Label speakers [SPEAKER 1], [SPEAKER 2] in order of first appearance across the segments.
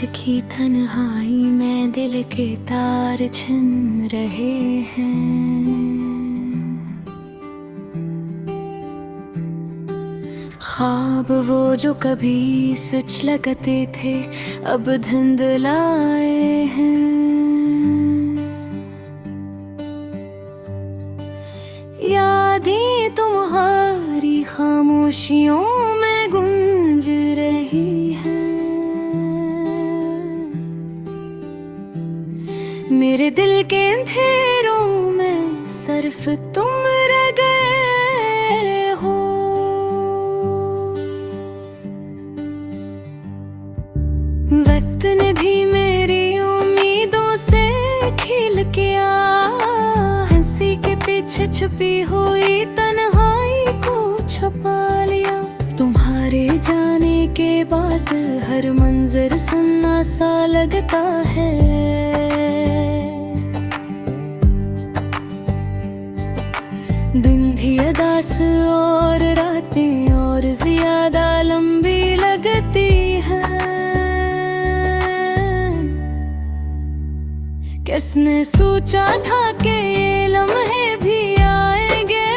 [SPEAKER 1] रात की तन्हाई में दिल के तार छिन रहे हैं। ख्वाब वो जो कभी सच लगते थे अब धुंधलाए हैं। यादें तुम्हारी खामोशियों में गूंज रही हैं। मेरे दिल के अंधेरों में सिर्फ तुम रह गए हो। वक्त ने भी मेरी उम्मीदों से खेल किया। हंसी के पीछे छुपी हुई तन्हाई को छुपा लिया। तुम्हारे जाने के बाद हर मंजर सन्ना सा लगता है। दिन भी अदास और रातें और ज्यादा लंबी लगती हैं। किसने सोचा था कि ये लम्हे भी आएंगे,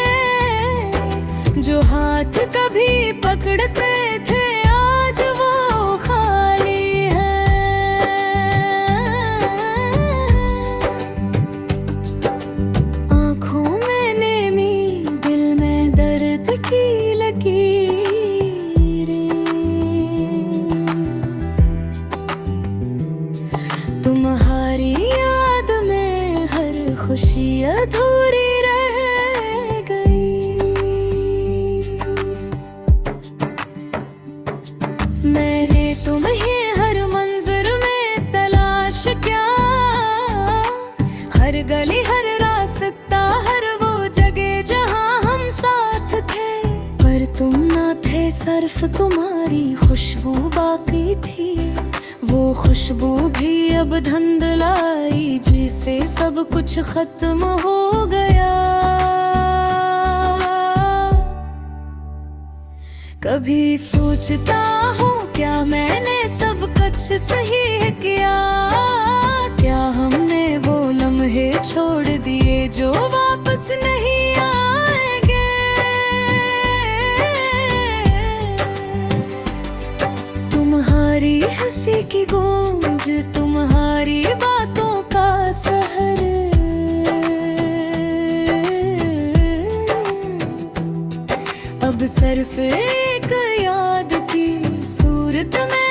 [SPEAKER 1] जो हाथ कभी पकड़ते थे आज वो खाली है। आँखों में नेमी, दिल में दर्द की लकीरें। तुम्हारी खुशी अधूरी रह गई। मैंने तुम्हें हर मंजर में तलाश किया। हर गली हर रास्ता हर वो जगह जहां हम साथ थे। पर तुम ना थे, सिर्फ तुम्हारी खुशबू बाकी थी। वो खुशबू भी अब धुंधलाई, जिसे सब कुछ खत्म हो गया। कभी सोचता हूँ क्या मैंने सब कुछ सही किया। क्या हमने वो लम्हे छोड़ दिए जो वापस नहीं आएंगे। तुम्हारी हंसी की गूंज, तुम्हारी बातों का सहर। अब सिर्फ एक याद की सूरत में